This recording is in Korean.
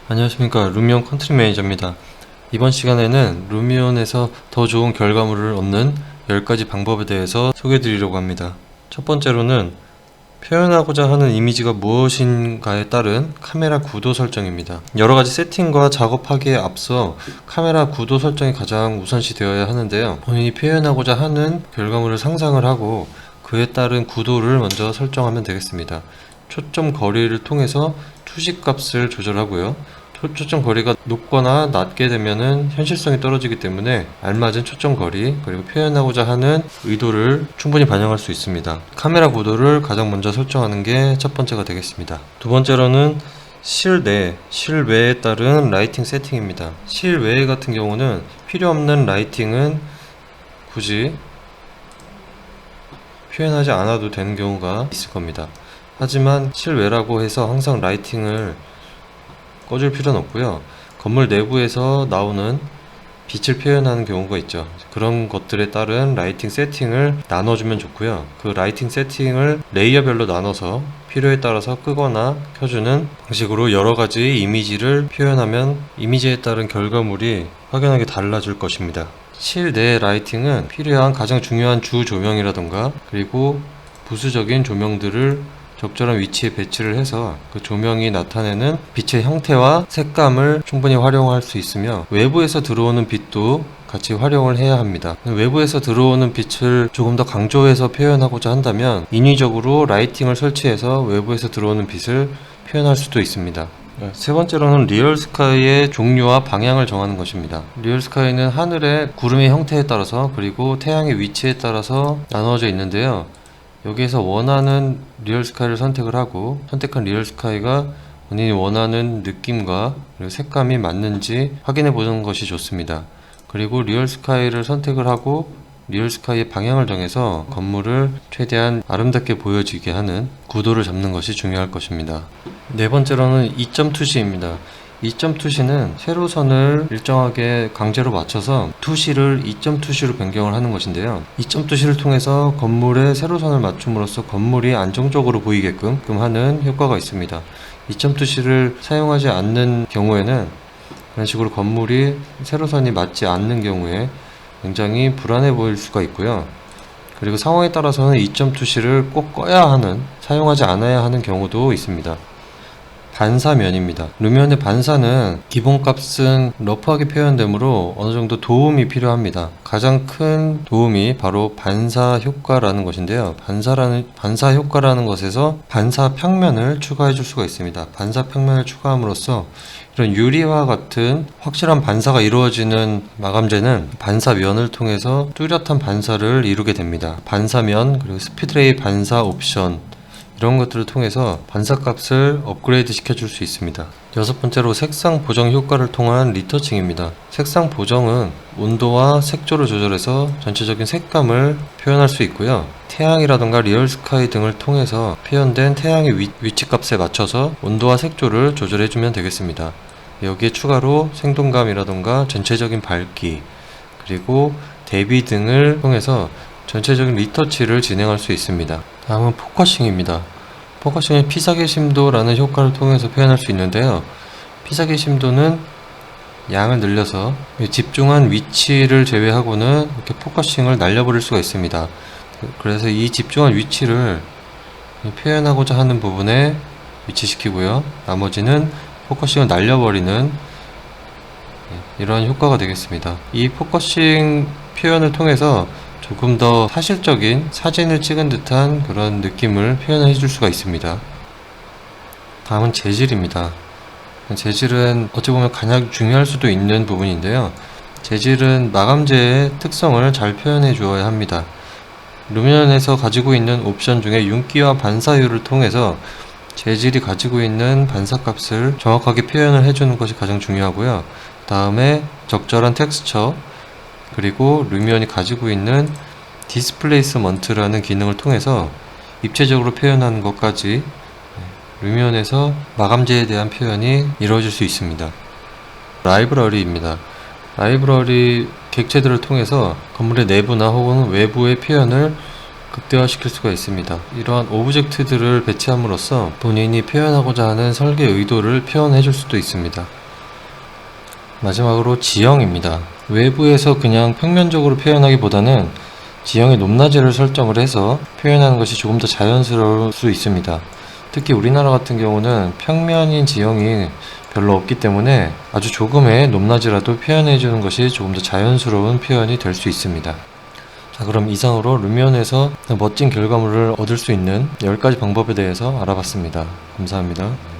안녕하십니까. 루미온 컨트리 매니저입니다. 이번 시간에는 루미온에서 더 좋은 결과물을 얻는 10가지 방법에 대해서 소개해 드리려고 합니다. 첫 번째로는 표현하고자 하는 이미지가 무엇인가에 따른 카메라 구도 설정입니다. 여러가지 세팅과 작업하기에 앞서 카메라 구도 설정이 가장 우선시 되어야 하는데요. 본인이 표현하고자 하는 결과물을 상상을 하고 그에 따른 구도를 먼저 설정하면 되겠습니다. 초점 거리를 통해서 투시값을 조절하고요. 초점 거리가 높거나 낮게 되면은 현실성이 떨어지기 때문에 알맞은 초점 거리 그리고 표현하고자 하는 의도를 충분히 반영할 수 있습니다. 카메라 구도를 가장 먼저 설정하는 게 첫 번째가 되겠습니다. 두 번째로는 실내, 실외에 따른 라이팅 세팅입니다. 실외 같은 경우는 필요 없는 라이팅은 굳이 표현하지 않아도 되는 경우가 있을 겁니다. 하지만 실외라고 해서 항상 라이팅을 꺼줄 필요는 없고요. 건물 내부에서 나오는 빛을 표현하는 경우가 있죠. 그런 것들에 따른 라이팅 세팅을 나눠주면 좋고요. 그 라이팅 세팅을 레이어별로 나눠서 필요에 따라서 끄거나 켜주는 방식으로 여러가지 이미지를 표현하면 이미지에 따른 결과물이 확연하게 달라질 것입니다. 실내 라이팅은 필요한 가장 중요한 주 조명이라던가 그리고 부수적인 조명들을 적절한 위치에 배치를 해서 그 조명이 나타내는 빛의 형태와 색감을 충분히 활용할 수 있으며 외부에서 들어오는 빛도 같이 활용을 해야 합니다. 외부에서 들어오는 빛을 조금 더 강조해서 표현하고자 한다면 인위적으로 라이팅을 설치해서 외부에서 들어오는 빛을 표현할 수도 있습니다. 세 번째로는 리얼 스카이의 종류와 방향을 정하는 것입니다. 리얼 스카이는 하늘의 구름의 형태에 따라서 그리고 태양의 위치에 따라서 나누어져 있는데요. 여기에서 원하는 리얼 스카이를 선택을 하고 선택한 리얼 스카이가 본인이 원하는 느낌과 그리고 색감이 맞는지 확인해 보는 것이 좋습니다. 그리고 리얼 스카이를 선택을 하고 리얼 스카이의 방향을 정해서 건물을 최대한 아름답게 보여지게 하는 구도를 잡는 것이 중요할 것입니다. 네 번째로는 이점 투시입니다. 이점 투시는 세로선을 일정하게 강제로 맞춰서 투시를 이점 투시로 변경을 하는 것인데요. 이점 투시를 통해서 건물에 세로선을 맞춤으로써 건물이 안정적으로 보이게끔 하는 효과가 있습니다. 이점 투시를 사용하지 않는 경우에는 그런 식으로 건물이 세로선이 맞지 않는 경우에 굉장히 불안해 보일 수가 있고요. 그리고 상황에 따라서는 이점 투시를 꼭 꺼야 하는, 사용하지 않아야 하는 경우도 있습니다. 반사면입니다. 루미온의 반사는 기본값은 러프하게 표현되므로 어느정도 도움이 필요합니다. 가장 큰 도움이 바로 반사 효과라는 것인데요. 반사 효과라는 것에서 반사 평면을 추가해 줄 수가 있습니다. 반사 평면을 추가함으로써 이런 유리와 같은 확실한 반사가 이루어지는 마감재는 반사면을 통해서 뚜렷한 반사를 이루게 됩니다. 반사면 그리고 스피드레이 반사 옵션 이런 것들을 통해서 반사값을 업그레이드 시켜줄 수 있습니다. 여섯 번째로 색상 보정 효과를 통한 리터칭입니다. 색상 보정은 온도와 색조를 조절해서 전체적인 색감을 표현할 수 있고요. 태양이라던가 리얼 스카이 등을 통해서 표현된 태양의 위치값에 맞춰서 온도와 색조를 조절해주면 되겠습니다. 여기에 추가로 생동감이라던가 전체적인 밝기 그리고 대비 등을 통해서 전체적인 리터치를 진행할 수 있습니다. 다음은 포커싱입니다. 포커싱은 피사계 심도라는 효과를 통해서 표현할 수 있는데요. 피사계 심도는 양을 늘려서 집중한 위치를 제외하고는 이렇게 포커싱을 날려버릴 수가 있습니다. 그래서 이 집중한 위치를 표현하고자 하는 부분에 위치시키고요. 나머지는 포커싱을 날려버리는 이러한 효과가 되겠습니다. 이 포커싱 표현을 통해서 조금 더 사실적인 사진을 찍은 듯한 그런 느낌을 표현해 줄 수가 있습니다. 다음은 재질입니다. 재질은 어찌 보면 가장 중요할 수도 있는 부분인데요. 재질은 마감재의 특성을 잘 표현해 주어야 합니다. 루미온에서 가지고 있는 옵션 중에 윤기와 반사율을 통해서 재질이 가지고 있는 반사값을 정확하게 표현을 해주는 것이 가장 중요하고요. 다음에 적절한 텍스처 그리고 루미온이 가지고 있는 디스플레이스먼트라는 기능을 통해서 입체적으로 표현하는 것까지 루미온에서 마감재에 대한 표현이 이루어질 수 있습니다. 라이브러리입니다. 라이브러리 객체들을 통해서 건물의 내부나 혹은 외부의 표현을 극대화시킬 수가 있습니다. 이러한 오브젝트들을 배치함으로써 본인이 표현하고자 하는 설계 의도를 표현해 줄 수도 있습니다. 마지막으로 지형입니다. 외부에서 그냥 평면적으로 표현하기보다는 지형의 높낮이를 설정을 해서 표현하는 것이 조금 더 자연스러울 수 있습니다. 특히 우리나라 같은 경우는 평면인 지형이 별로 없기 때문에 아주 조금의 높낮이라도 표현해 주는 것이 조금 더 자연스러운 표현이 될 수 있습니다. 자, 그럼 이상으로 루미온에서 멋진 결과물을 얻을 수 있는 10가지 방법에 대해서 알아봤습니다. 감사합니다.